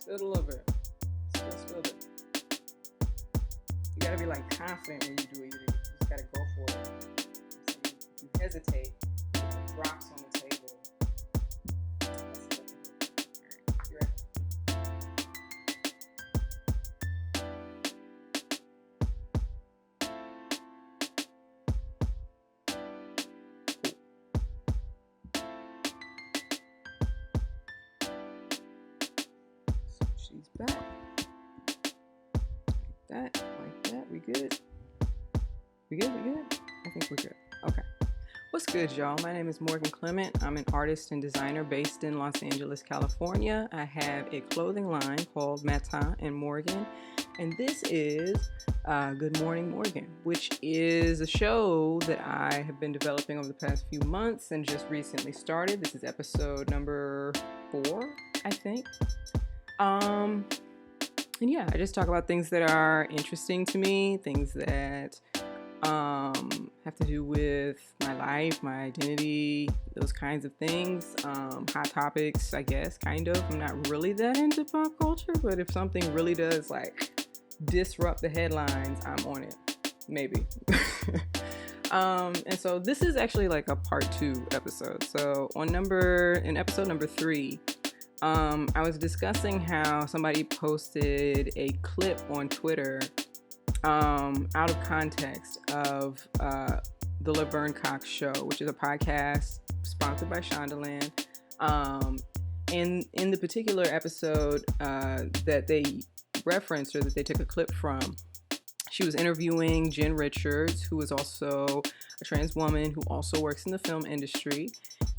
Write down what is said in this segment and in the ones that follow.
Just a little bit. Just a little bit. You gotta be like confident when you do it. You just gotta go for it. If you hesitate, rocks on the table. Alright, you ready? She's back. Like that. We good? We good? I think we're good. Okay. What's good, y'all? My name is Morgan Clement. I'm an artist and designer based in Los Angeles, California. I have a clothing line called Matin and Morgan. And this is Good Morning Morgan, which is a show that I have been developing over the past few months and just recently started. This is episode number 4, I think. And yeah, I just talk about things that are interesting to me, things that have to do with my life, my identity, those kinds of things. Hot topics, I guess, kind of. I'm not really that into pop culture, but if something really does like disrupt the headlines, I'm on it. Maybe. And so this is actually like a part 2 episode. So in episode number 3, I was discussing how somebody posted a clip on Twitter out of context of the Laverne Cox Show, which is a podcast sponsored by Shondaland. And in the particular episode that they referenced, or that they took a clip from, she was interviewing Jen Richards, who is also a trans woman who also works in the film industry.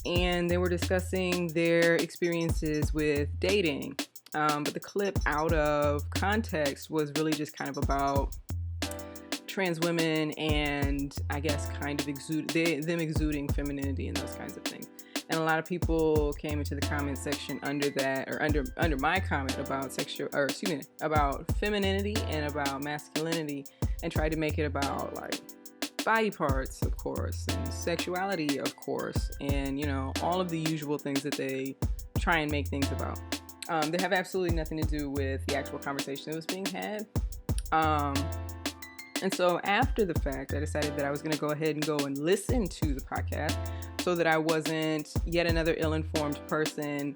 And they were discussing their experiences with dating. But the clip out of context was really just kind of about trans women and I guess kind of them exuding femininity and those kinds of things. And a lot of people came into the comment section under that, or under my comment about about femininity and about masculinity, and tried to make it about like body parts, of course, and sexuality, of course, and all of the usual things that they try and make things about. They have absolutely nothing to do with the actual conversation that was being had. And so after the fact, I decided that I was going to go ahead and go and listen to the podcast so that I wasn't yet another ill-informed person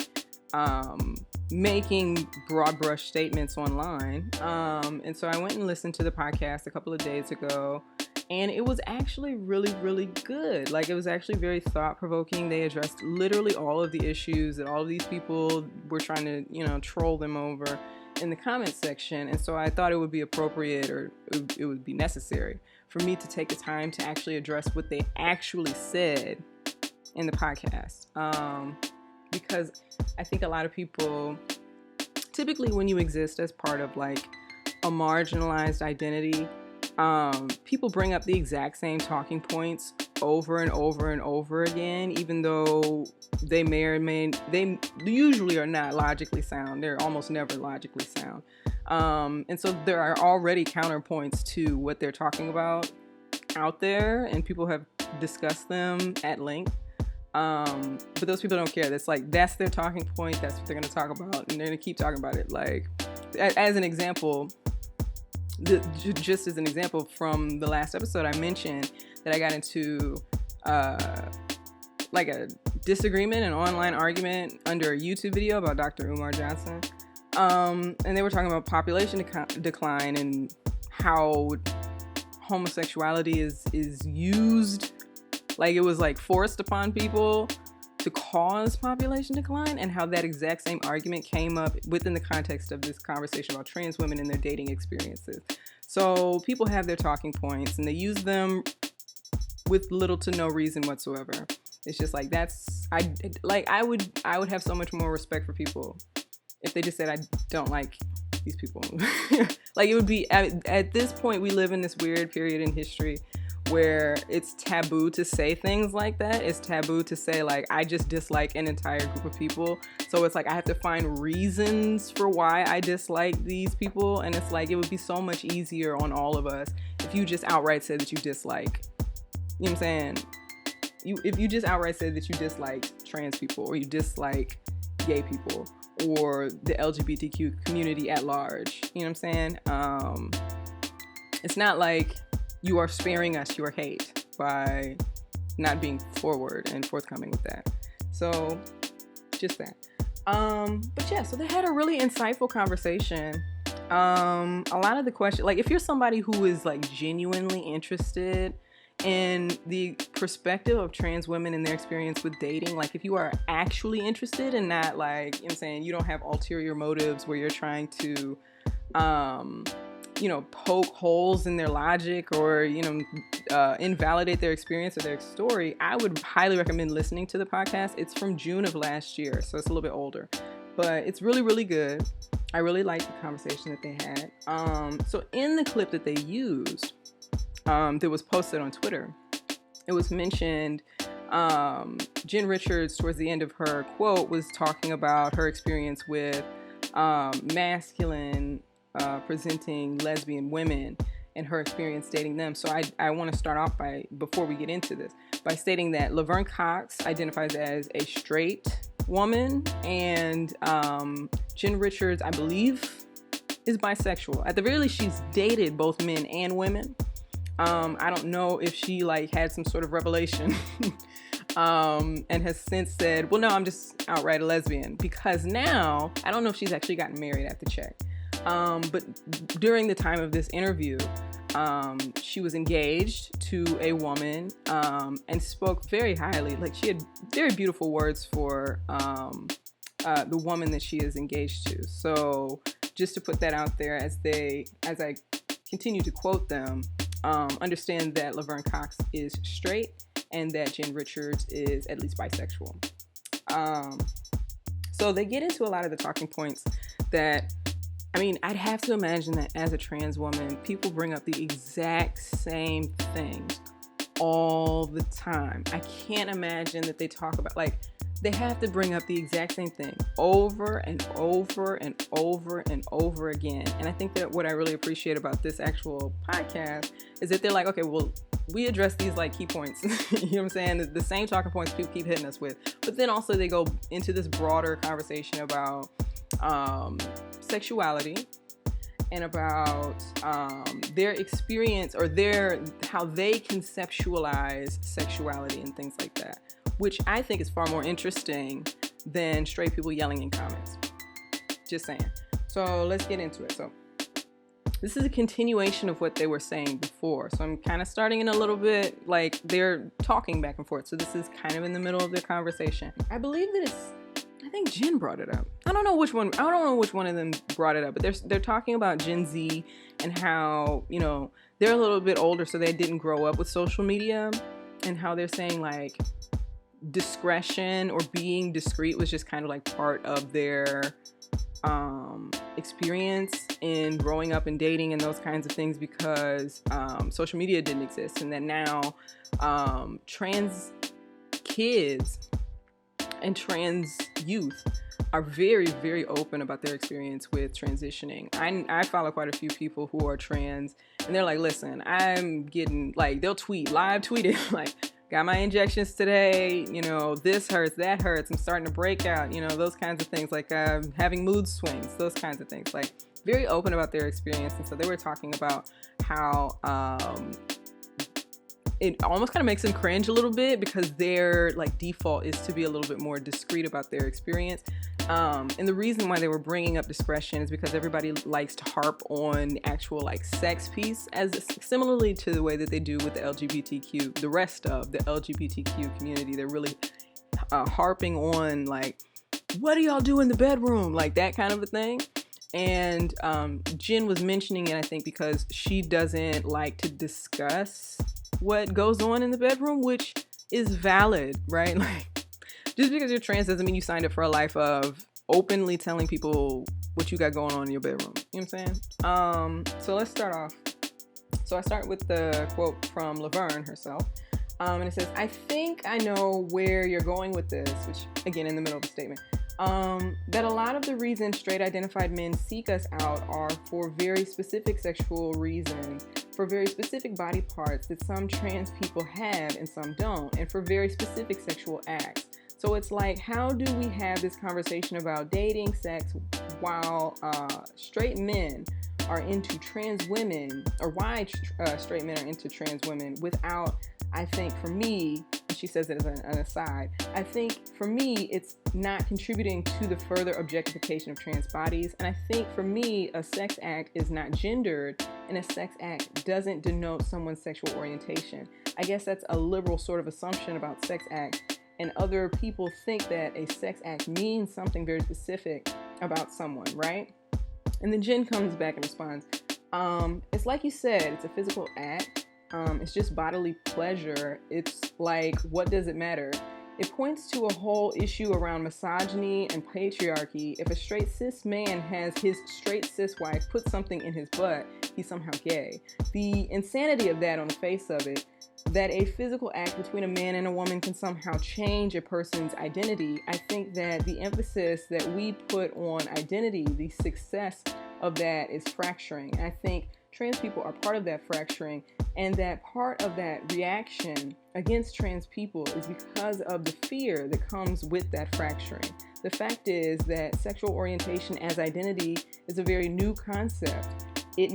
making broad brush statements online. And so I went and listened to the podcast a couple of days ago, and it was actually really, really good. Like, it was actually very thought-provoking. They addressed literally all of the issues that all of these people were trying to, troll them over in the comment section. And so I thought it would be appropriate, or it would be necessary for me to take the time to actually address what they actually said in the podcast. Because I think a lot of people, typically when you exist as part of like a marginalized identity, people bring up the exact same talking points over and over and over again, even though they they usually are not logically sound. They're almost never logically sound. And so there are already counterpoints to what they're talking about out there, and people have discussed them at length. But those people don't care. That's their talking point. That's what they're going to talk about, and they're going to keep talking about it. Like, as an example, just as an example from the last episode, I mentioned that I got into like a disagreement, an online argument under a YouTube video about Dr. Umar Johnson. And they were talking about population decline and how homosexuality is used, like it was like forced upon people to cause population decline, and how that exact same argument came up within the context of this conversation about trans women and their dating experiences. So people have their talking points and they use them with little to no reason whatsoever. It's just like, I would have so much more respect for people if they just said, I don't like these people. Like, it would be, at this point, we live in this weird period in history where it's taboo to say things like that. It's taboo to say, like, I just dislike an entire group of people. So it's like, I have to find reasons for why I dislike these people. And it's like, it would be so much easier on all of us if you just outright said that you dislike, you know what I'm saying? If you just outright said that you dislike trans people, or you dislike gay people, or the LGBTQ community at large. You know what I'm saying? It's not like you are sparing us your hate by not being forward and forthcoming with that. So just that. But yeah, so they had a really insightful conversation. A lot of the questions, like if you're somebody who is like genuinely interested in the perspective of trans women and their experience with dating, like if you are actually interested and not like, you know what I'm saying, you don't have ulterior motives where you're trying to, poke holes in their logic or, invalidate their experience or their story, I would highly recommend listening to the podcast. It's from June of last year, so it's a little bit older, but it's really, really good. I really liked the conversation that they had. So in the clip that they used, that was posted on Twitter, it was mentioned Jen Richards, towards the end of her quote, was talking about her experience with masculine presenting lesbian women and her experience dating them. So I want to start off before we get into this, by stating that Laverne Cox identifies as a straight woman, and Jen Richards, I believe, is bisexual. At the very least, she's dated both men and women. I don't know if she had some sort of revelation and has since said, well, no, I'm just outright a lesbian, because now I don't know if she's actually gotten married. I have to check. But during the time of this interview, she was engaged to a woman, and spoke very highly. Like, she had very beautiful words for the woman that she is engaged to. So just to put that out there, as I continue to quote them, understand that Laverne Cox is straight and that Jen Richards is at least bisexual. So they get into a lot of the talking points that, I'd have to imagine that as a trans woman, people bring up the exact same things all the time. I can't imagine that they talk about, they have to bring up the exact same thing over and over and over and over again. And I think that what I really appreciate about this actual podcast is that they're like, okay, well, we address these key points. You know what I'm saying? The same talking points people keep hitting us with. But then also they go into this broader conversation about sexuality and about their experience or how they conceptualize sexuality and things like that, which I think is far more interesting than straight people yelling in comments. Just saying. So let's get into it. So this is a continuation of what they were saying before. So I'm kind of starting in a little bit, they're talking back and forth. So this is kind of in the middle of their conversation. I believe that I think Jen brought it up. I don't know which one of them brought it up, but they're talking about Gen Z and how, they're a little bit older, so they didn't grow up with social media, and how they're saying discretion or being discreet was just kind of part of their experience in growing up and dating and those kinds of things, because social media didn't exist, and that now trans kids and trans youth are very, very open about their experience with transitioning. I follow quite a few people who are trans, and they're like, listen, I'm getting, they'll live tweet it, got my injections today, this hurts, that hurts, I'm starting to break out, those kinds of things, having mood swings, those kinds of things, very open about their experience. And so they were talking about how it almost kind of makes them cringe a little bit, because their default is to be a little bit more discreet about their experience. And the reason why they were bringing up discretion is because everybody likes to harp on the actual sex piece, as similarly to the way that they do with the rest of the LGBTQ community. They're really harping on what do y'all do in the bedroom, that kind of a thing. And Jen was mentioning it, I think, because she doesn't like to discuss what goes on in the bedroom, which is valid, right? Just because you're trans doesn't mean you signed up for a life of openly telling people what you got going on in your bedroom. You know what I'm saying? So let's start off. So I start with the quote from Laverne herself. And it says, I think I know where you're going with this, which, again, in the middle of the statement, that a lot of the reasons straight identified men seek us out are for very specific sexual reasons, for very specific body parts that some trans people have and some don't, and for very specific sexual acts. So it's like, how do we have this conversation about dating, sex, while straight men are into trans women, or why straight men are into trans women, without, I think for me, and she says it as an aside, I think for me it's not contributing to the further objectification of trans bodies. And I think for me, a sex act is not gendered, and a sex act doesn't denote someone's sexual orientation. I guess that's a liberal sort of assumption about sex acts, and other people think that a sex act means something very specific about someone, right? And then Jen comes back and responds, it's like you said, it's a physical act. It's just bodily pleasure. It's like, what does it matter? It points to a whole issue around misogyny and patriarchy. If a straight cis man has his straight cis wife put something in his butt, he's somehow gay. The insanity of that on the face of it, that a physical act between a man and a woman can somehow change a person's identity. I think that the emphasis that we put on identity, the success of that, is fracturing. I think trans people are part of that fracturing, and that part of that reaction against trans people is because of the fear that comes with that fracturing. The fact is that sexual orientation as identity is a very new concept. It's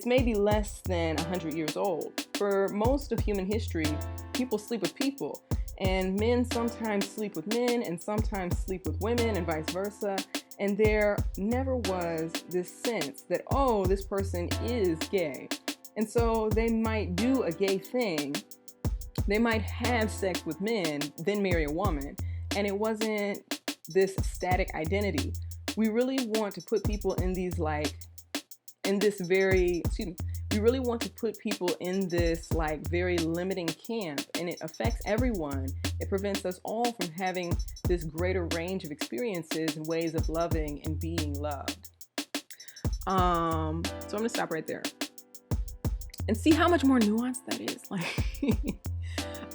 maybe less than 100 years old. For most of human history, people sleep with people, and men sometimes sleep with men and sometimes sleep with women and vice versa. And there never was this sense that, oh, this person is gay. And so they might do a gay thing. They might have sex with men, then marry a woman. And it wasn't this static identity. We really want to put people in these we really want to put people in this very limiting camp, and it affects everyone. It prevents us all from having this greater range of experiences and ways of loving and being loved. So I'm gonna stop right there and see how much more nuanced that is.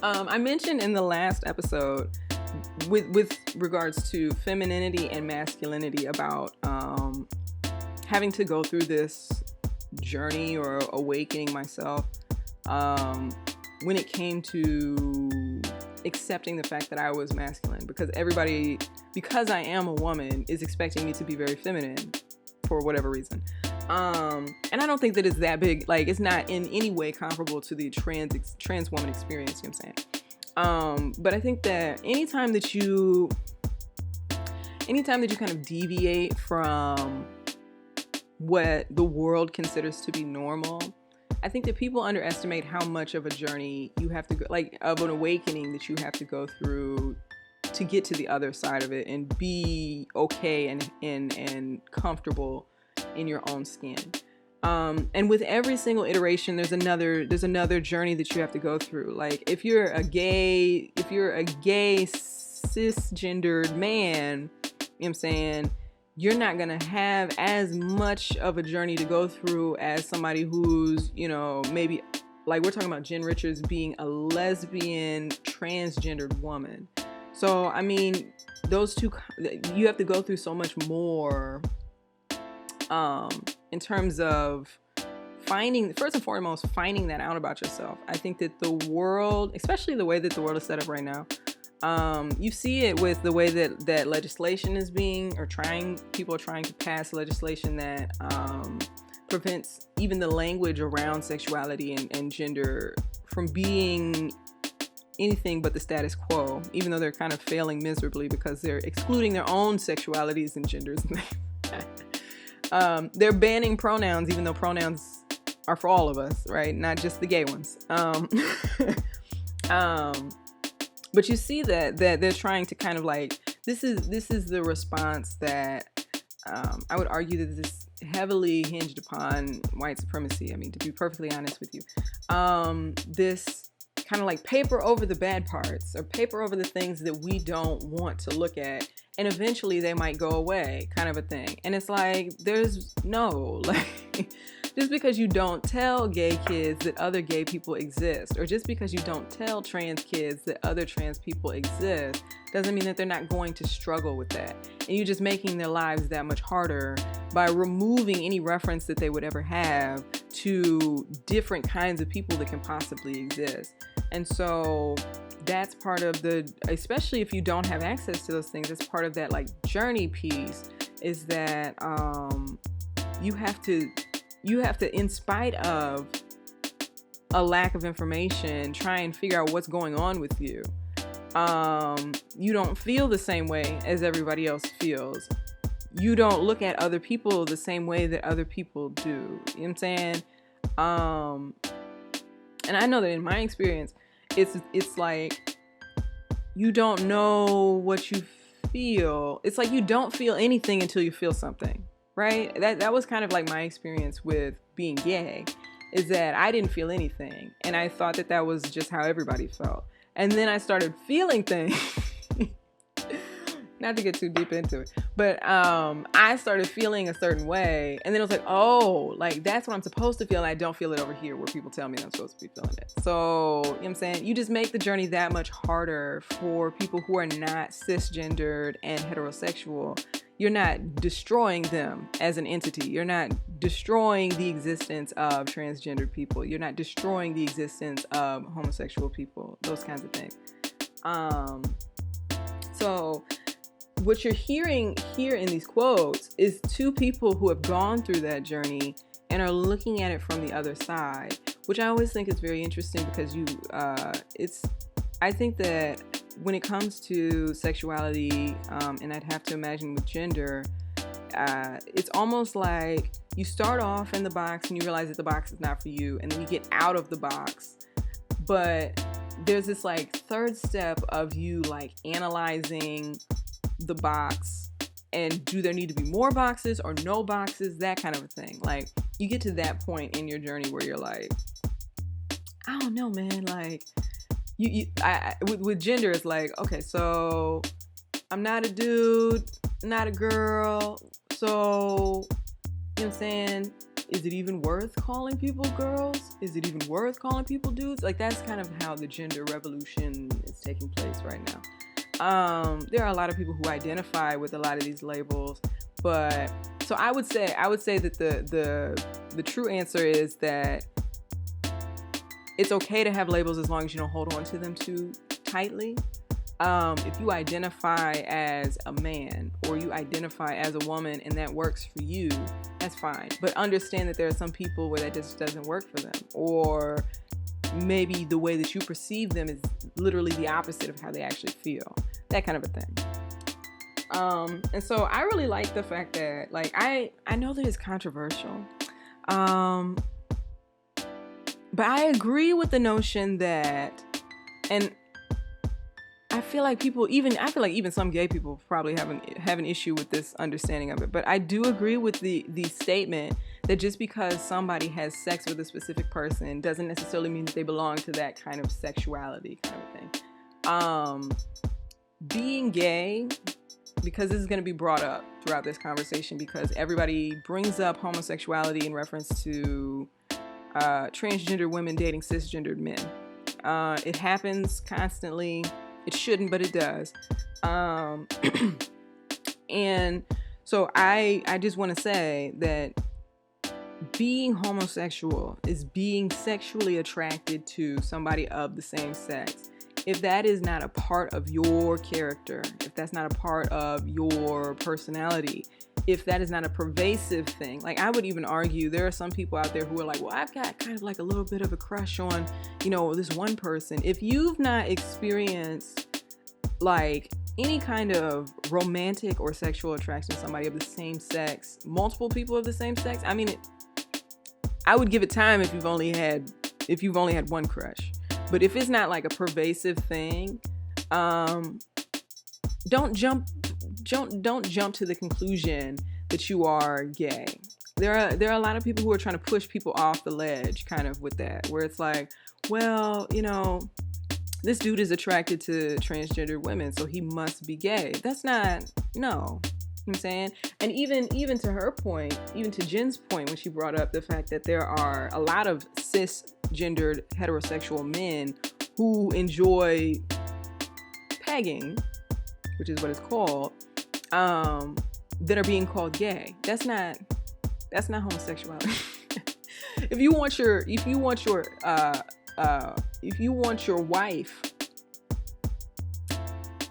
I mentioned in the last episode with regards to femininity and masculinity about having to go through this journey or awakening myself when it came to accepting the fact that I was masculine, because everybody, because I am a woman, is expecting me to be very feminine for whatever reason. And I don't think that it's that big, it's not in any way comparable to the trans woman experience, you know what I'm saying? But I think that anytime that you kind of deviate from what the world considers to be normal, I think that people underestimate how much of a journey you have to go, of an awakening that you have to go through to get to the other side of it and be okay and comfortable in your own skin. And with every single iteration, there's another journey that you have to go through. If you're a gay cisgendered man, you know what I'm saying, you're not going to have as much of a journey to go through as somebody who's, maybe, we're talking about Jen Richards being a lesbian transgendered woman. So, I mean, those two, you have to go through so much more in terms of first and foremost, finding that out about yourself. I think that the world, especially the way that the world is set up right now, you see it with the way that legislation is people are trying to pass legislation that prevents even the language around sexuality and gender from being anything but the status quo, even though they're kind of failing miserably because they're excluding their own sexualities and genders. They're banning pronouns, even though pronouns are for all of us, right? Not just the gay ones. But you see that they're trying to kind of this is the response that I would argue that this heavily hinged upon white supremacy. I mean, to be perfectly honest with you, this kind of paper over the bad parts or paper over the things that we don't want to look at, and eventually they might go away, kind of a thing. And it's there's no just because you don't tell gay kids that other gay people exist, or just because you don't tell trans kids that other trans people exist, doesn't mean that they're not going to struggle with that. And you're just making their lives that much harder by removing any reference that they would ever have to different kinds of people that can possibly exist. And so that's part of especially if you don't have access to those things, it's part of that like journey piece, is that you have to, in spite of a lack of information, try and figure out what's going on with you. You don't feel the same way as everybody else feels. You don't look at other people the same way that other people do. You know what I'm saying? And I know that in my experience, it's like you don't know what you feel. It's like you don't feel anything until you feel something, right? That was kind of like my experience with being gay, is that I didn't feel anything, and I thought that was just how everybody felt. And then I started feeling things. Not to get too deep into it, but I started feeling a certain way, and then it was like, oh, like that's what I'm supposed to feel, and I don't feel it over here where people tell me I'm supposed to be feeling it. So, you know what I'm saying? You just make the journey that much harder for people who are not cisgendered and heterosexual. You're not destroying them as an entity. You're not destroying the existence of transgendered people. You're not destroying the existence of homosexual people, those kinds of things. So what you're hearing here in these quotes is two people who have gone through that journey and are looking at it from the other side, which I always think is very interesting, because I think that when it comes to sexuality, and I'd have to imagine with gender, it's almost like you start off in the box and you realize that the box is not for you, and then you get out of the box, but there's this like third step of you like analyzing the box, and do there need to be more boxes or no boxes, that kind of a thing. Like you get to that point in your journey where you're like, I don't know, man, like with gender, it's like, okay, so I'm not a dude, not a girl, so, you know what I'm saying, is it even worth calling people girls? Is it even worth calling people dudes? Like that's kind of how the gender revolution is taking place right now. There are a lot of people who identify with a lot of these labels, but so I would say that the true answer is that it's okay to have labels as long as you don't hold on to them too tightly. If you identify as a man or you identify as a woman and that works for you, that's fine. But understand that there are some people where that just doesn't work for them, or maybe the way that you perceive them is literally the opposite of how they actually feel. That kind of a thing. And so I really like the fact that, like, I know that it's controversial, but I agree with the notion that, and I feel like even some gay people probably have an issue with this understanding of it, but I do agree with the statement that just because somebody has sex with a specific person doesn't necessarily mean that they belong to that kind of sexuality kind of thing. Being gay, because this is going to be brought up throughout this conversation, because everybody brings up homosexuality in reference to transgender women dating cisgendered men. It happens constantly. It shouldn't, but it does. And so I just want to say that being homosexual is being sexually attracted to somebody of the same sex. If that is not a part of your character, if that's not a part of your personality, if that is not a pervasive thing, like I would even argue there are some people out there who are like, well, I've got kind of like a little bit of a crush on, this one person. If you've not experienced like any kind of romantic or sexual attraction to somebody of the same sex, multiple people of the same sex, I mean, I would give it time if you've only had one crush. But if it's not like a pervasive thing, don't jump to the conclusion that you are gay. There are a lot of people who are trying to push people off the ledge kind of with that, where it's like, well, this dude is attracted to transgender women, so he must be gay. That's not, no. You know what I'm saying? And even to her point, even to Jen's point when she brought up the fact that there are a lot of cisgendered heterosexual men who enjoy pegging, which is what it's called, that are being called gay. That's not homosexuality. If you want your if you want your wife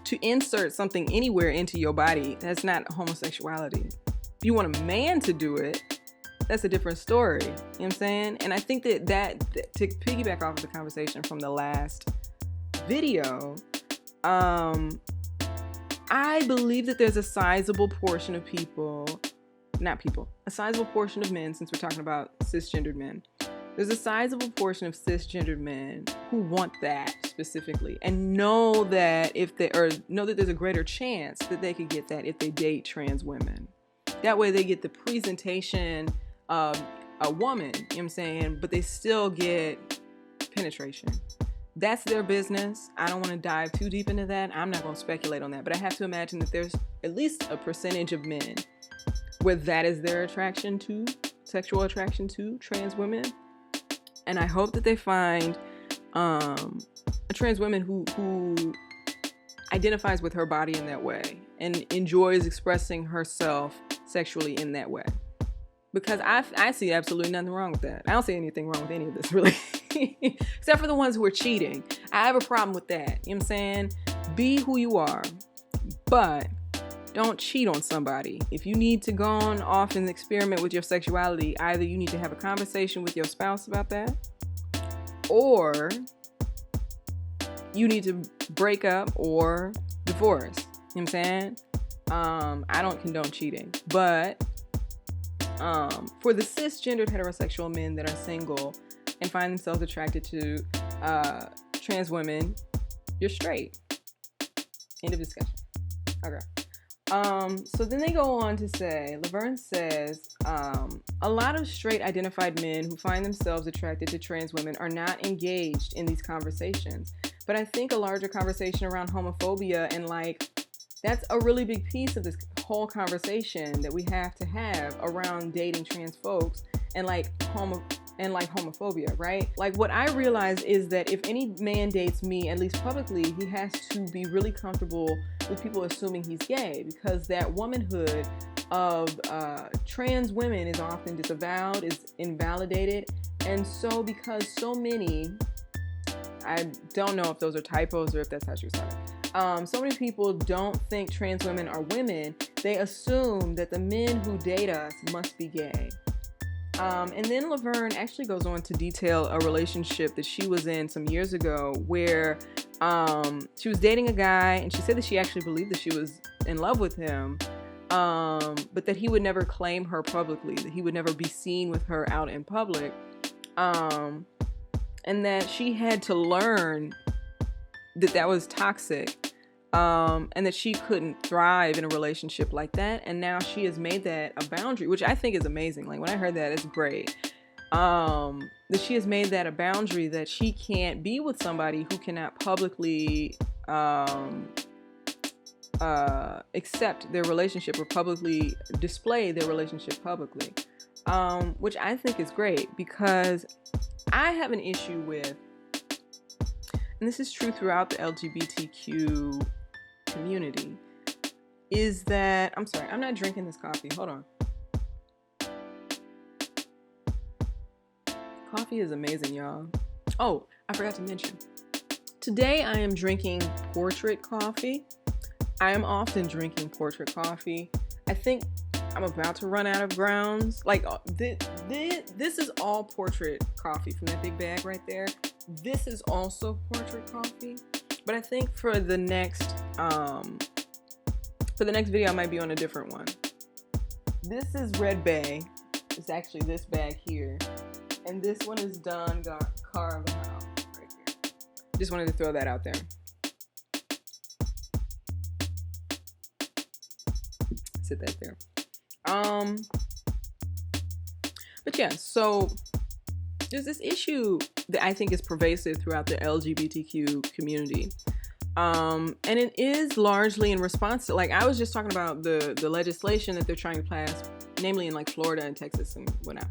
to insert something anywhere into your body, that's not homosexuality. If you want a man to do it, that's a different story. You know what I'm saying? And I think that to piggyback off of the conversation from the last video, I believe that there's a sizable portion of a sizable portion of men, since we're talking about cisgendered men, there's a sizable portion of cisgendered men who want that specifically and know that there's a greater chance that they could get that if they date trans women. That way they get the presentation of a woman, you know what I'm saying, but they still get penetration. That's their business. I don't want to dive too deep into that. I'm not going to speculate on that, but I have to imagine that there's at least a percentage of men where that is their sexual attraction to trans women. And I hope that they find a trans woman who identifies with her body in that way and enjoys expressing herself sexually in that way. Because I see absolutely nothing wrong with that. I don't see anything wrong with any of this, really. Except for the ones who are cheating. I have a problem with that. You know what I'm saying? Be who you are. But don't cheat on somebody. If you need to go on off and experiment with your sexuality, either you need to have a conversation with your spouse about that, or you need to break up or divorce. You know what I'm saying? I don't condone cheating. But for the cisgendered heterosexual men that are single and find themselves attracted to trans women, you're straight. End of discussion. Okay. So then they go on to say, Laverne says, a lot of straight identified men who find themselves attracted to trans women are not engaged in these conversations. But I think a larger conversation around homophobia and that's a really big piece of this whole conversation that we have to have around dating trans folks and homophobia, right? Like, what I realize is that if any man dates me, at least publicly, he has to be really comfortable with people assuming he's gay, because that womanhood of trans women is often disavowed, is invalidated. And so because so many, I don't know if those are typos or if that's how she was talking, so many people don't think trans women are women. They assume that the men who date us must be gay. And then Laverne actually goes on to detail a relationship that she was in some years ago where she was dating a guy, and she said that she actually believed that she was in love with him, but that he would never claim her publicly, that he would never be seen with her out in public, and that she had to learn that was toxic, and that she couldn't thrive in a relationship like that. And now she has made that a boundary, which I think is amazing. Like, when I heard that, it's great. That she has made that a boundary, that she can't be with somebody who cannot publicly accept their relationship or publicly display their relationship publicly, which I think is great, because I have an issue with, and this is true throughout the LGBTQ community, is that, I'm sorry, I'm not drinking this coffee. Hold on. Coffee is amazing, y'all. Oh, I forgot to mention. Today I am drinking Portrait coffee. I am often drinking Portrait coffee. I think I'm about to run out of grounds. Like, this is all Portrait coffee from that big bag right there. This is also Portrait coffee. But I think for the next video, I might be on a different one. This is Red Bay. It's actually this bag here. And this one is Don Carvajal right here. Just wanted to throw that out there. Sit that there. But yeah, so there's this issue that I think is pervasive throughout the LGBTQ community. And it is largely in response to, like, I was just talking about the legislation that they're trying to pass, namely in like Florida and Texas and whatnot.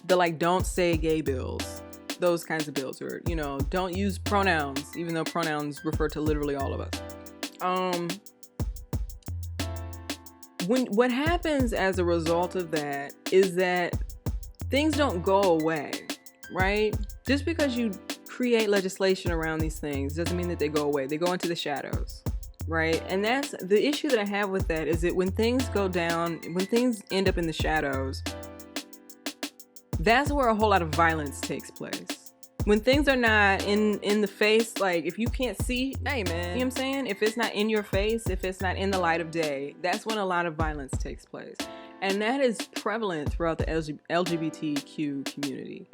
The like don't say gay bills, those kinds of bills, or, you know, don't use pronouns, even though pronouns refer to literally all of us. What happens as a result of that is that things don't go away, right? Just because you create legislation around these things doesn't mean that they go away. They go into the shadows, right? And that's the issue that I have with that, is that when things go down, when things end up in the shadows, that's where a whole lot of violence takes place. When things are not in the face, like if you can't see, hey man, you know what I'm saying? If it's not in your face, if it's not in the light of day, that's when a lot of violence takes place. And that is prevalent throughout the LGBTQ community.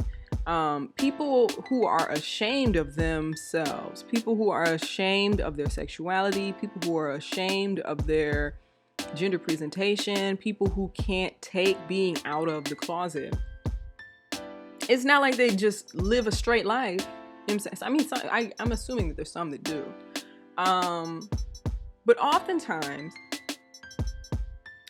People who are ashamed of themselves, people who are ashamed of their sexuality, people who are ashamed of their gender presentation, people who can't take being out of the closet. It's not like they just live a straight life. I mean, I'm assuming that there's some that do. But oftentimes,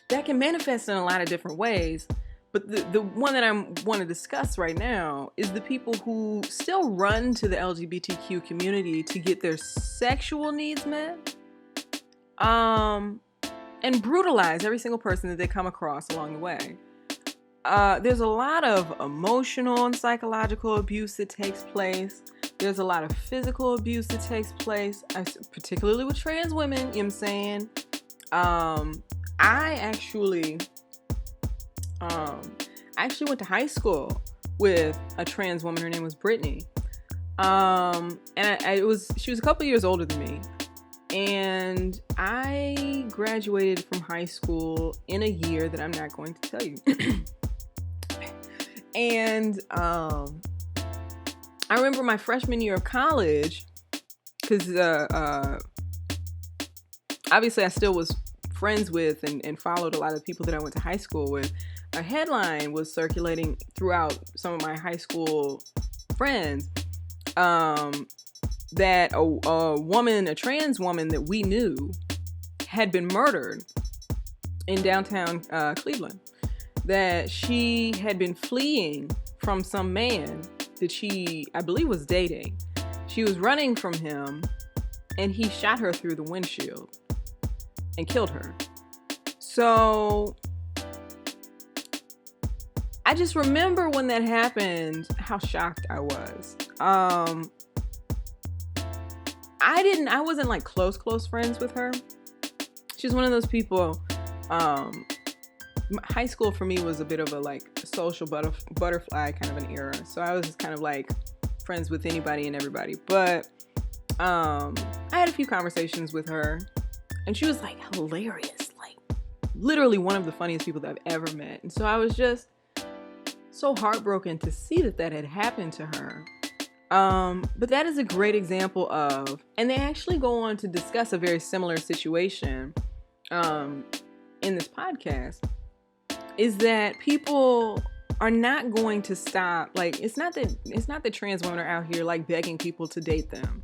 that can manifest in a lot of different ways. But the one that I want to discuss right now is the people who still run to the LGBTQ community to get their sexual needs met, and brutalize every single person that they come across along the way. There's a lot of emotional and psychological abuse that takes place. There's a lot of physical abuse that takes place, particularly with trans women, you know what I'm saying? I actually went to high school with a trans woman. Her name was Brittany. And she was a couple years older than me. And I graduated from high school in a year that I'm not going to tell you. And I remember my freshman year of college, because obviously I still was friends with and followed a lot of people that I went to high school with. A headline was circulating throughout some of my high school friends that a trans woman that we knew had been murdered in downtown Cleveland. That she had been fleeing from some man that she, I believe, was dating. She was running from him, and he shot her through the windshield and killed her. So I just remember when that happened, how shocked I was. I wasn't like close friends with her. She's one of those people. High school for me was a bit of a like social butterfly kind of an era. So I was just kind of like friends with anybody and everybody. But I had a few conversations with her, and she was like hilarious, like literally one of the funniest people that I've ever met. And so I was just so heartbroken to see that had happened to her. But that is a great example of, and they actually go on to discuss a very similar situation in this podcast, is that people are not going to stop. Like, it's not that trans women are out here like begging people to date them.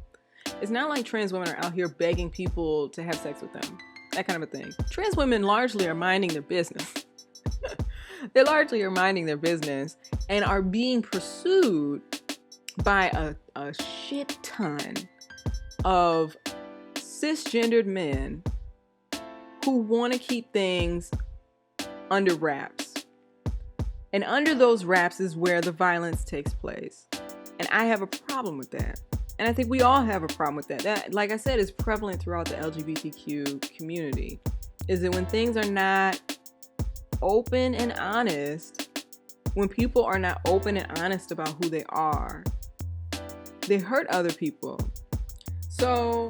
It's not like trans women are out here begging people to have sex with them, that kind of a thing. Trans women largely are minding their business. They largely are minding their business and are being pursued by a shit ton of cisgendered men who want to keep things under wraps. And under those wraps is where the violence takes place. And I have a problem with that. And I think we all have a problem with that. That, like I said, is prevalent throughout the LGBTQ community. Is that when things are not open and honest, when people are not open and honest about who they are, they hurt other people. So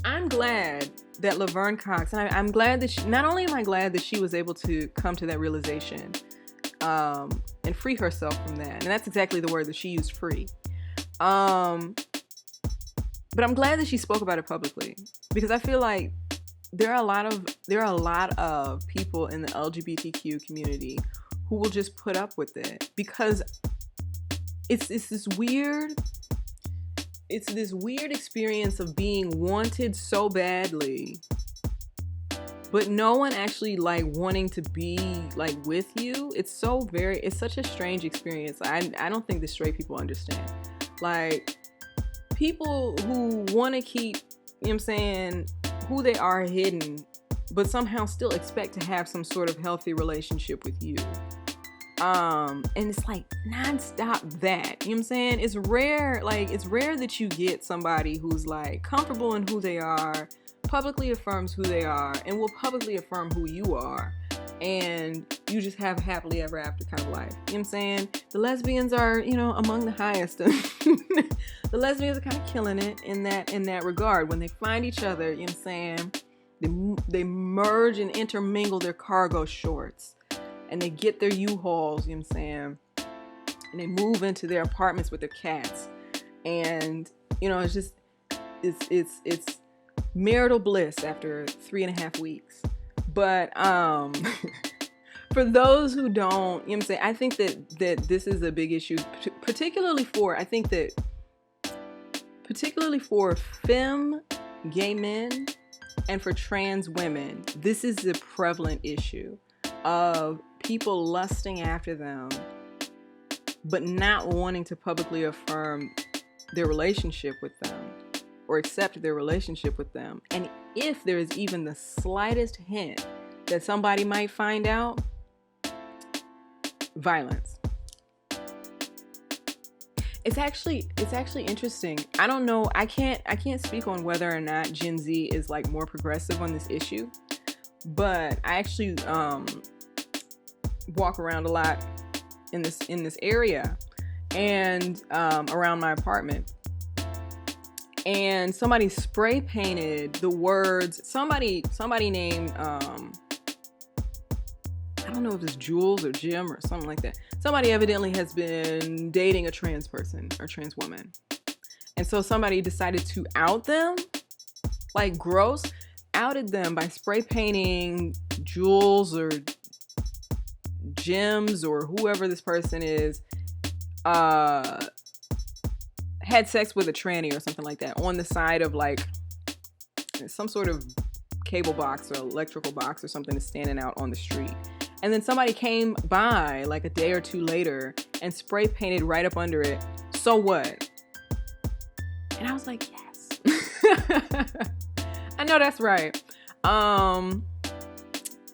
I'm glad that Laverne Cox, and I'm glad that not only am I glad that she was able to come to that realization and free herself from that, and that's exactly the word that she used, free. But I'm glad that she spoke about it publicly, because I feel like there are a lot of people in the LGBTQ community who will just put up with it, because it's this weird experience of being wanted so badly, but no one actually like wanting to be like with you. It's such a strange experience. I don't think the straight people understand. Like, people who want to keep, you know what I'm saying, who they are hidden, but somehow still expect to have some sort of healthy relationship with you. And it's like nonstop that, you know what I'm saying? It's rare that you get somebody who's like comfortable in who they are, publicly affirms who they are, and will publicly affirm who you are, and you just have a happily ever after kind of life. You know what I'm saying? The lesbians are, among the highest. The lesbians are kind of killing it in that regard. When they find each other, you know what I'm saying? They merge and intermingle their cargo shorts, and they get their U-Hauls, you know what I'm saying? And they move into their apartments with their cats. And, it's marital bliss after 3.5 weeks. But for those who don't, you know what I'm saying, I think that this is a big issue, particularly for femme gay men and for trans women. This is the prevalent issue of people lusting after them but not wanting to publicly affirm their relationship with them or accept their relationship with them. And if there is even the slightest hint that somebody might find out, violence. It's actually interesting. I don't know. I can't speak on whether or not Gen Z is like more progressive on this issue, but I actually walk around a lot in this area and around my apartment. And somebody spray painted the words. Somebody named I don't know if it's Jules or Jim or something like that. Somebody evidently has been dating a trans person or trans woman. And so somebody decided to out them, like gross, outed them by spray painting Jules or Jim's or whoever this person is, had sex with a tranny or something like that on the side of like some sort of cable box or electrical box or something that's standing out on the street. And then somebody came by like a day or two later and spray painted right up under it, "So what?" And I was like, yes. I know that's right.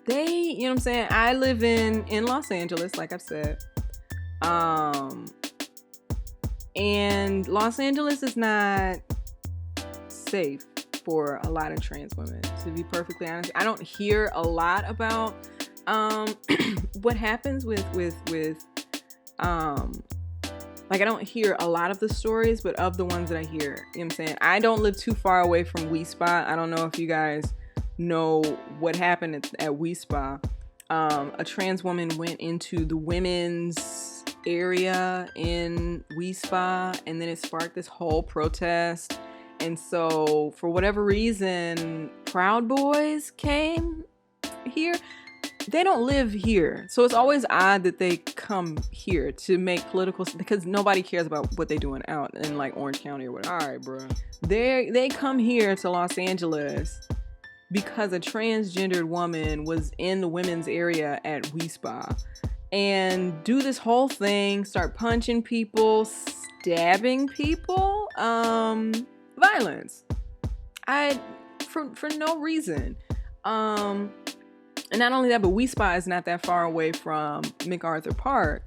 They, you know what I'm saying? I live in Los Angeles, like I've said. And Los Angeles is not safe for a lot of trans women, to be perfectly honest. I don't hear a lot about what happens with like I don't hear a lot of the stories, but of the ones that I hear, you know what I'm saying? I don't live too far away from We Spa. I don't know if you guys know what happened at We Spa. A trans woman went into the women's area in We Spa, and then it sparked this whole protest. And so for whatever reason, Proud Boys came here. They don't live here. So it's always odd that they come here to make political, because nobody cares about what they're doing out in like Orange County or whatever. All right, bro. They come here to Los Angeles because a transgendered woman was in the women's area at We Spa and do this whole thing, start punching people, stabbing people, violence. For no reason. And not only that, but We Spa is not that far away from MacArthur Park,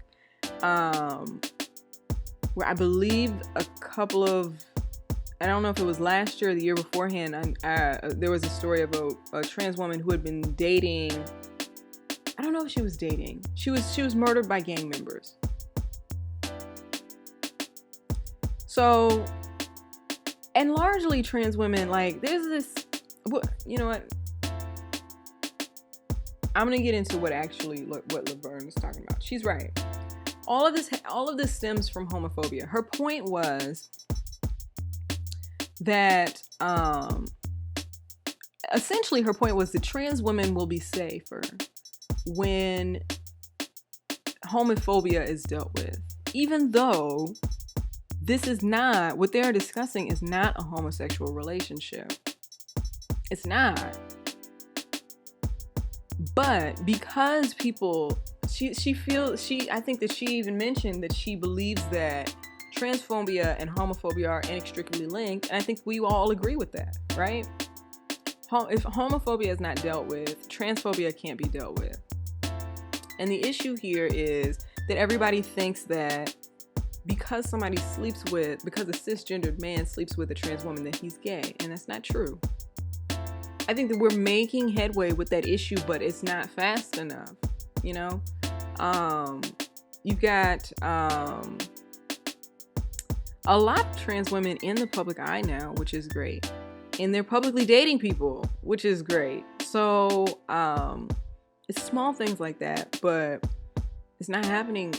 where I believe a couple of, I don't know if it was last year or the year beforehand, there was a story of a trans woman who had been dating, I don't know if she was dating. She was murdered by gang members. So, and largely trans women, like there's this, you know what? I'm going to get into what Laverne was talking about. She's right. All of this stems from homophobia. Her point was that, essentially her point was that trans women will be safer when homophobia is dealt with. Even though this is not, what they're discussing is not a homosexual relationship. It's not. But because people, I think that she even mentioned that she believes that transphobia and homophobia are inextricably linked. And I think we all agree with that, right? If homophobia is not dealt with, transphobia can't be dealt with. And the issue here is that everybody thinks that because a cisgendered man sleeps with a trans woman, that he's gay. And that's not true. I think that we're making headway with that issue, but it's not fast enough. You know, you've got a lot of trans women in the public eye now, which is great. And they're publicly dating people, which is great. So it's small things like that, but it's not happening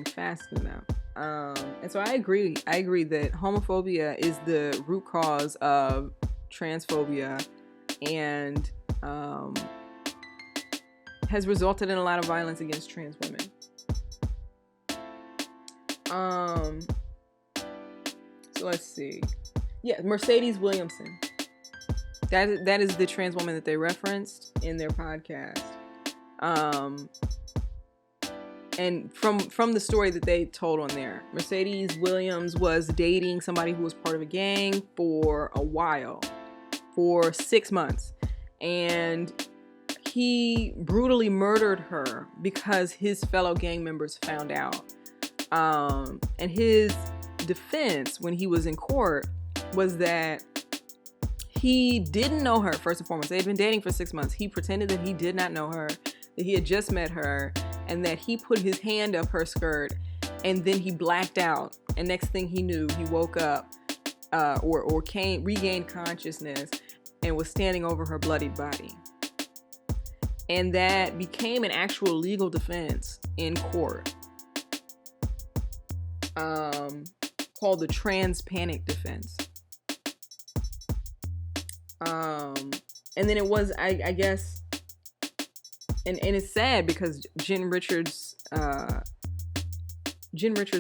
fast enough. And so I agree that homophobia is the root cause of transphobia, and has resulted in a lot of violence against trans women. So let's see. Yeah, Mercedes Williamson. That is the trans woman that they referenced in their podcast. And from the story that they told on there, Mercedes Williams was dating somebody who was part of a gang for a while, for 6 months. And he brutally murdered her because his fellow gang members found out. And his defense when he was in court was that he didn't know her, first and foremost. They had been dating for 6 months. He pretended that he did not know her, that he had just met her, and that he put his hand up her skirt, and then he blacked out. And next thing he knew, he woke up regained consciousness and was standing over her bloodied body. And that became an actual legal defense in court, called the trans panic defense. And then it was, I guess, and it's sad because Jen Richards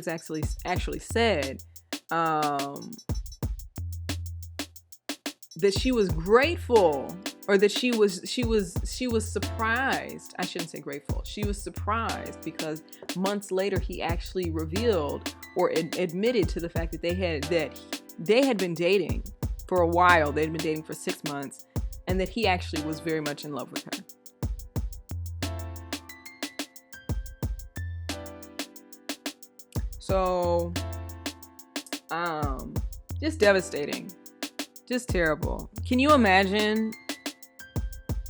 actually said that she was grateful, or that she was surprised. I shouldn't say grateful. She was surprised because months later he actually revealed or admitted to the fact that they had been dating for a while. They'd been dating for 6 months, and that he actually was very much in love with her. So, just devastating, just terrible. Can you imagine?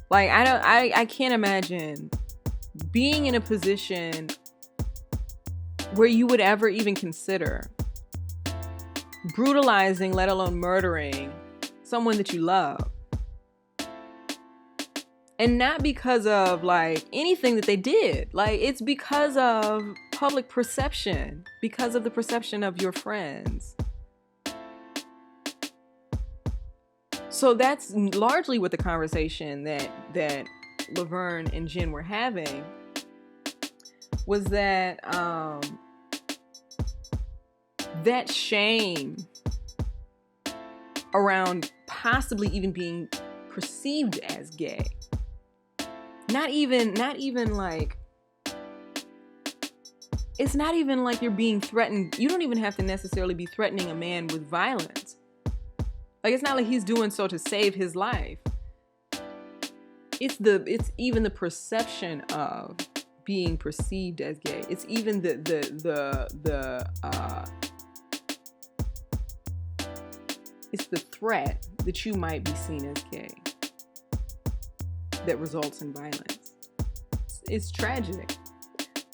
Like, I can't imagine being in a position where you would ever even consider brutalizing, let alone murdering, someone that you love. And not because of like anything that they did. Like, it's because of public perception, because of the perception of your friends. So that's largely what the conversation that Laverne and Jen were having was, that that shame around possibly even being perceived as gay. Not even like, it's not even like you're being threatened. You don't even have to necessarily be threatening a man with violence. Like, it's not like he's doing so to save his life. It's even the perception of being perceived as gay. It's even it's the threat that you might be seen as gay that results in violence. It's tragic.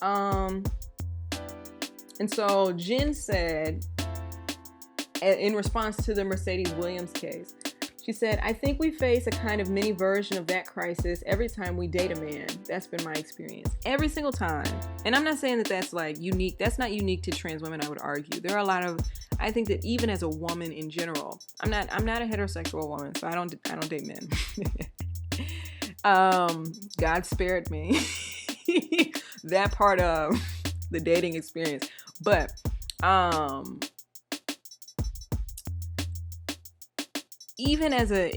And so Jen said, in response to the Mercedes Williams case, she said, "I think we face a kind of mini version of that crisis every time we date a man. That's been my experience. Every single time." And I'm not saying that that's like unique. That's not unique to trans women, I would argue. There are a lot of, I think that even as a woman in general, I'm not a heterosexual woman, so I don't date men. God spared me that part of the dating experience. But even as a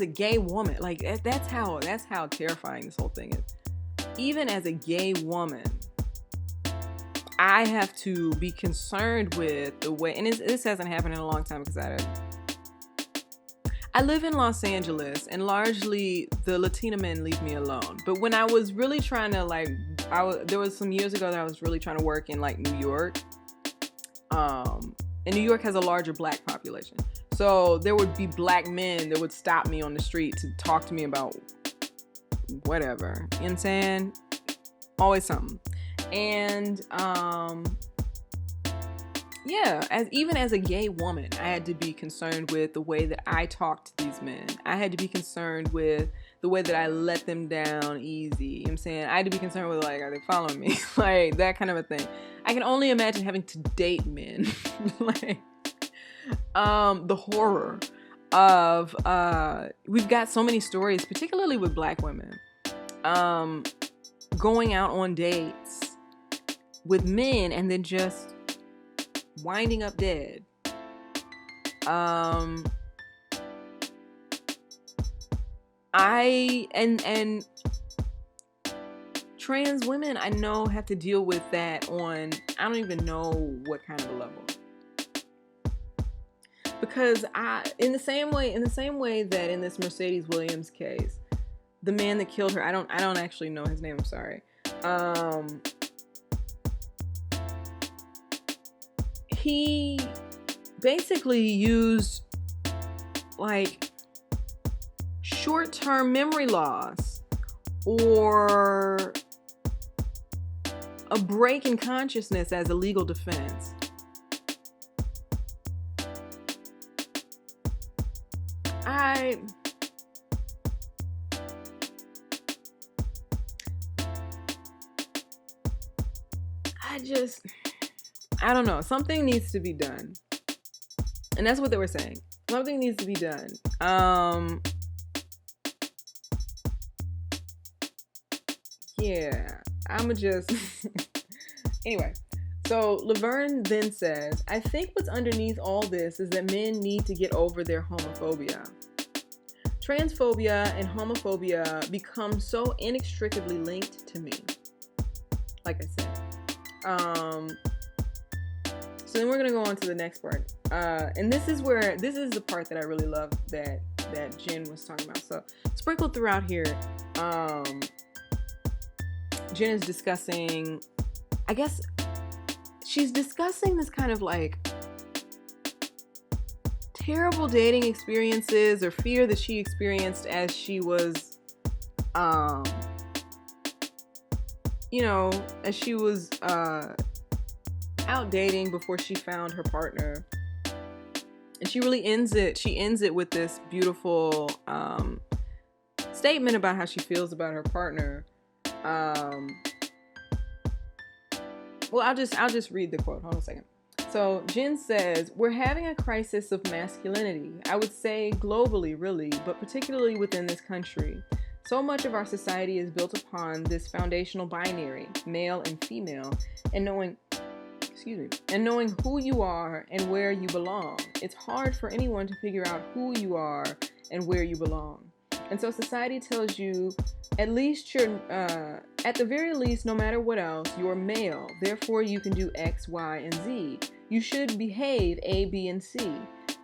gay woman, like that's how terrifying this whole thing is. Even as a gay woman, I have to be concerned with the way, and this hasn't happened in a long time because I live in Los Angeles, and largely the Latina men leave me alone. But when I was really trying to there was some years ago that I was really trying to work in like New York. And New York has a larger black population. So there would be black men that would stop me on the street to talk to me about whatever. You know what I'm saying? Always something. And even as a gay woman, I had to be concerned with the way that I talked to these men. I had to be concerned with the way that I let them down easy. You know what I'm saying? I had to be concerned with, like, are they following me? Like, that kind of a thing. I can only imagine having to date men. Like, the horror of, we've got so many stories, particularly with black women, going out on dates with men and then just winding up dead. And trans women I know have to deal with that on, I don't even know what kind of a level. Because in the same way that in this Mercedes Williams case, the man that killed her, I don't actually know his name, I'm sorry. He basically used like short-term memory loss or a break in consciousness as a legal defense. I don't know. Something needs to be done. And that's what they were saying. Something needs to be done. Yeah, I'ma just... Anyway, so Laverne then says, I think what's underneath all this is that men need to get over their homophobia. Transphobia and homophobia become so inextricably linked to me. Like I said. So then we're gonna go on to the next part, and this is the part that I really love that Jen was talking about. So sprinkled throughout here, Jen is discussing, I guess she's discussing this kind of like terrible dating experiences or fear that she experienced as she was, as she was out dating before she found her partner. And she really ends it with this beautiful statement about how she feels about her partner. Well, I'll just read the quote. Hold on a second. So Jen says, we're having a crisis of masculinity. I would say globally, really, but particularly within this country. So much of our society is built upon this foundational binary, male and female, and knowing who you are and where you belong. It's hard for anyone to figure out who you are and where you belong. And so society tells you, at the very least, no matter what else, you're male. Therefore, you can do X, Y, and Z. You should behave A, B, and C.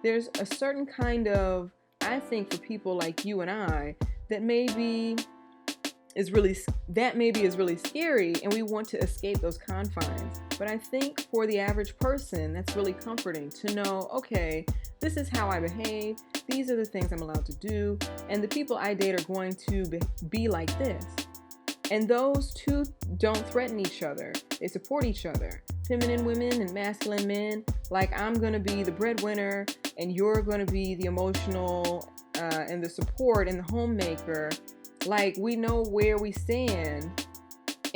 There's a certain kind of, I think, for people like you and I, that maybe is really scary, and we want to escape those confines. But I think for the average person, that's really comforting to know, okay, this is how I behave, these are the things I'm allowed to do, and the people I date are going to be like this. And those two don't threaten each other. They support each other. Feminine women and masculine men, like I'm going to be the breadwinner, and you're going to be the emotional and the support and the homemaker. Like, we know where we stand,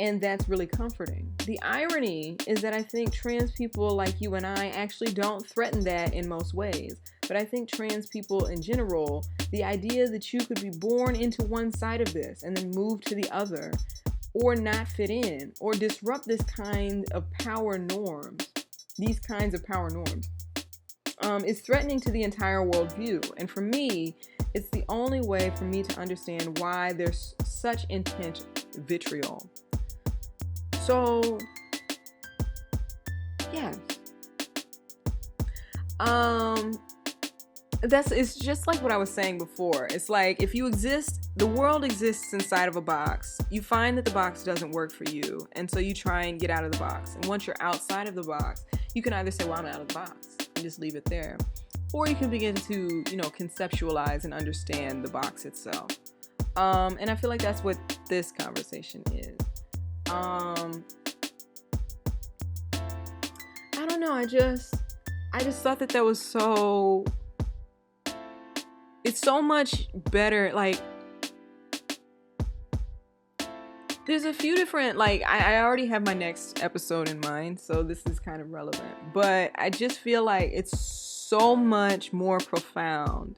and that's really comforting. The irony is that I think trans people like you and I actually don't threaten that in most ways. But I think trans people in general, the idea that you could be born into one side of this and then move to the other, or not fit in, or disrupt these kinds of power norms, is threatening to the entire worldview. And for me, it's the only way for me to understand why there's such intense vitriol. So, yes. it's just like what I was saying before. It's like if you exist, the world exists inside of a box. You find that the box doesn't work for you, and so you try and get out of the box. And once you're outside of the box, you can either say, well, I'm out of the box, and just leave it there. Or you can begin to, conceptualize and understand the box itself. And I feel like that's what this conversation is. I don't know. I just thought that was so... It's so much better. Like, there's a few different, like, I already have my next episode in mind, so this is kind of relevant. But I just feel like it's so much more profound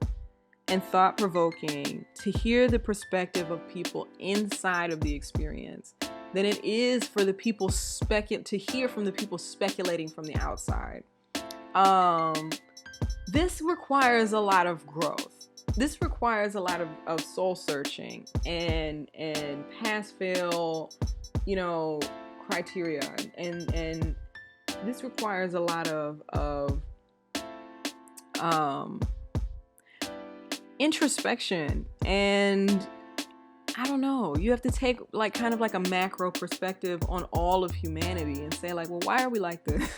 and thought-provoking to hear the perspective of people inside of the experience than it is for the people to hear from the people speculating from the outside. This requires a lot of growth. This requires a lot of soul searching and pass-fail, criteria, and this requires a lot of introspection, and I don't know. You have to take kind of a macro perspective on all of humanity and say well, why are we like this?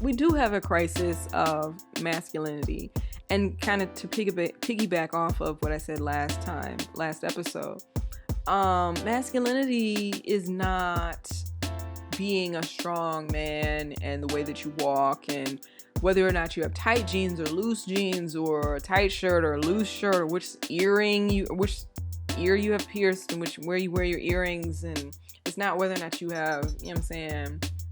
We do have a crisis of masculinity. And kind of to piggyback off of what I said last episode, masculinity is not being a strong man and the way that you walk and whether or not you have tight jeans or loose jeans or a tight shirt or a loose shirt or which ear you have pierced and where you wear your earrings. And it's not whether or not you have,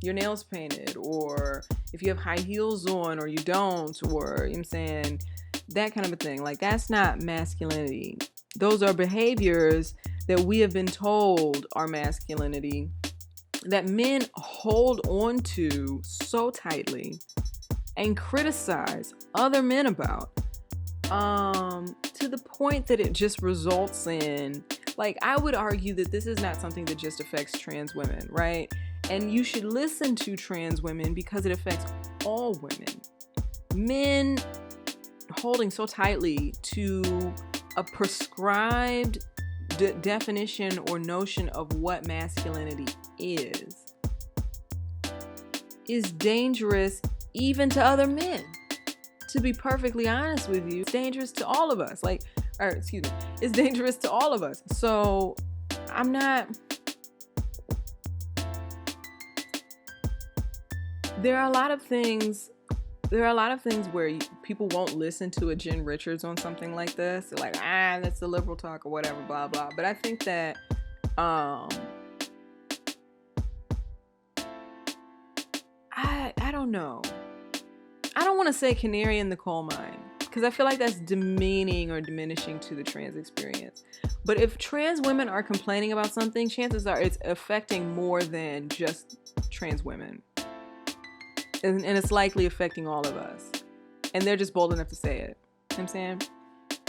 your nails painted, or if you have high heels on or you don't, or that kind of a thing. That's not masculinity. Those are behaviors that we have been told are masculinity that men hold on to so tightly and criticize other men about, to the point that it just results in, I would argue that this is not something that just affects trans women, right? And you should listen to trans women because it affects all women. Men holding so tightly to a prescribed definition or notion of what masculinity is dangerous even to other men. To be perfectly honest with you, it's dangerous to all of us. It's dangerous to all of us. So There are a lot of things where people won't listen to a Jen Richards on something like this. They're like, that's the liberal talk or whatever, blah, blah. But I think that, I don't know. I don't want to say canary in the coal mine, because I feel like that's demeaning or diminishing to the trans experience. But if trans women are complaining about something, chances are it's affecting more than just trans women. And it's likely affecting all of us. And they're just bold enough to say it. You know what I'm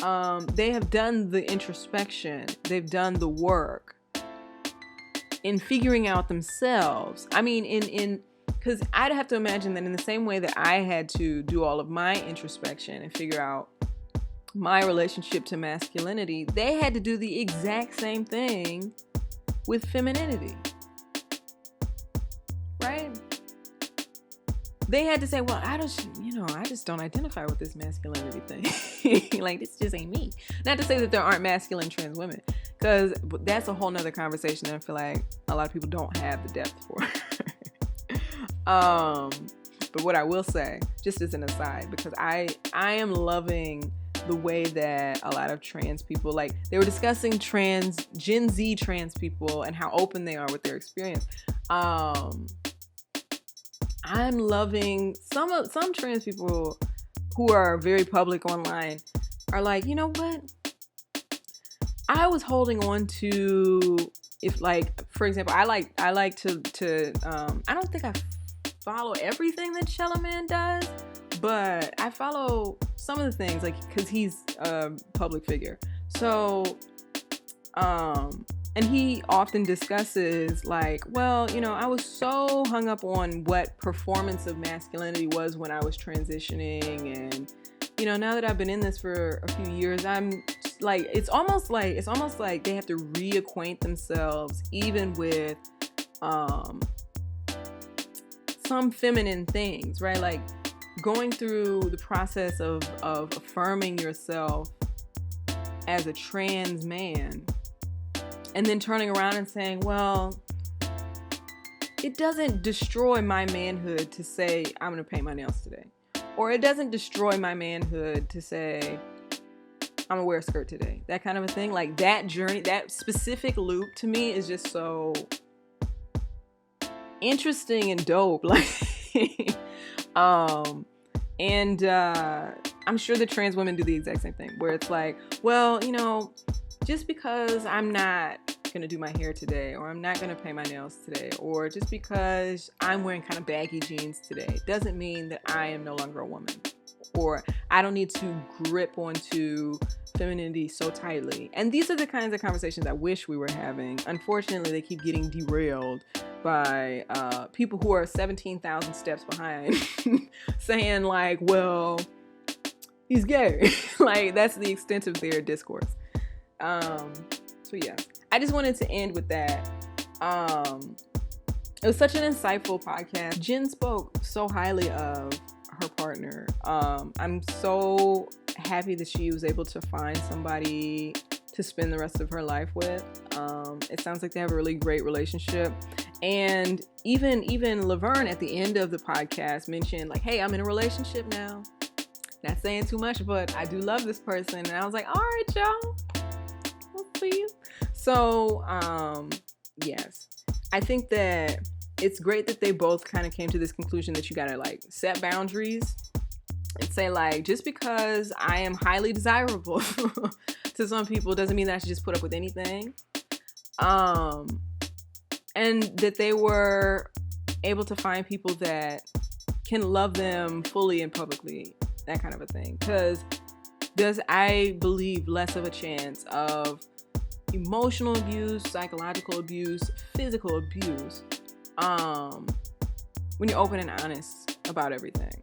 saying? They have done the introspection. They've done the work in figuring out themselves. Because I'd have to imagine that in the same way that I had to do all of my introspection and figure out my relationship to masculinity, they had to do the exact same thing with femininity. Right? They had to say, well, I just don't identify with this masculinity thing. This just ain't me. Not to say that there aren't masculine trans women, because that's a whole nother conversation that I feel like a lot of people don't have the depth for. But what I will say, just as an aside, because I am loving the way that a lot of trans people, they were discussing Gen Z trans people and how open they are with their experience. I'm loving some trans people who are very public online are like, you know what? I was holding on to, for example, I like to I don't think I follow everything that Shellaman does, but I follow some of the things, because he's a public figure. So, And he often discusses like, well, I was so hung up on what performance of masculinity was when I was transitioning, and now that I've been in this for a few years, I'm just, like, it's almost like they have to reacquaint themselves even with some feminine things, right? Like going through the process of affirming yourself as a trans man, and then turning around and saying, well, it doesn't destroy my manhood to say I'm going to paint my nails today. Or it doesn't destroy my manhood to say I'm going to wear a skirt today. That kind of a thing. Like that journey, that specific loop to me is just so interesting and dope. Like, and I'm sure the trans women do the exact same thing, where it's like, well, just because I'm not gonna do my hair today, or I'm not gonna paint my nails today, or just because I'm wearing kind of baggy jeans today, doesn't mean that I am no longer a woman, or I don't need to grip onto femininity so tightly. And these are the kinds of conversations I wish we were having. Unfortunately, they keep getting derailed by people who are 17,000 steps behind saying like, well, he's gay. Like, that's the extent of their discourse. So yeah, I just wanted to end with that. It was such an insightful podcast. Jen spoke so highly of her partner. I'm so happy that she was able to find somebody to spend the rest of her life with. It sounds like they have a really great relationship. And even Laverne at the end of the podcast mentioned like, hey, I'm in a relationship now. Not saying too much, but I do love this person. And I was like, all right, y'all, we'll see you. So, yes, I think that it's great that they both kind of came to this conclusion that you gotta like set boundaries and say like, just because I am highly desirable to some people doesn't mean that I should just put up with anything. And that they were able to find people that can love them fully and publicly, that kind of a thing. Because there's, I believe, less of a chance of emotional abuse, psychological abuse, physical abuse, when you're open and honest about everything.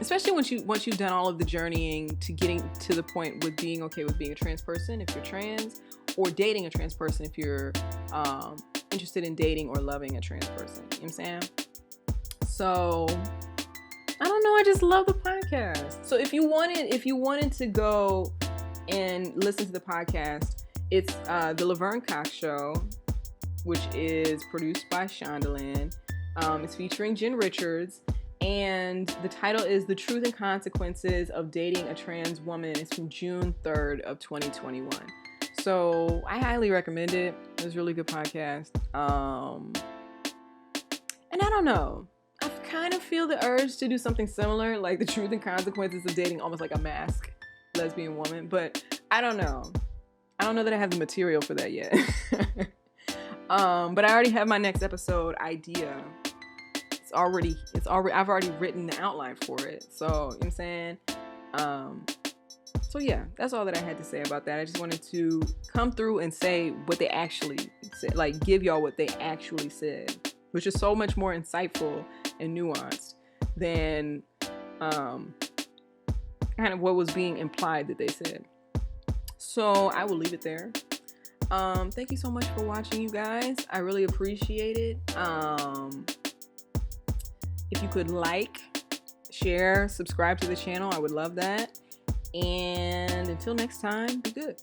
Especially once you've done all of the journeying to getting to the point with being okay with being a trans person if you're trans, or dating a trans person if you're interested in dating or loving a trans person. You know what I'm saying? So I don't know, I just love the podcast. So if you wanted to go and listen to the podcast, it's the Laverne Cox Show, which is produced by Shondaland. It's featuring Jen Richards, and the title is The Truth and Consequences of Dating a Trans Woman. It's from June 3rd of 2021. So I highly recommend it. It was a really good podcast. And I don't know, I kind of feel the urge to do something similar, like The Truth and Consequences of Dating almost like a mask lesbian woman, but I don't know that I have the material for that yet. But I already have my next episode idea. I've already written the outline for it. So, you know what I'm saying? So yeah, that's all that I had to say about that. I just wanted to come through and say what they actually said, like give y'all what they actually said, which is so much more insightful and nuanced than kind of what was being implied that they said. So I will leave it there. Thank you so much for watching, you guys. I really appreciate it. If you could like, share, subscribe to the channel, I would love that. And until next time, be good.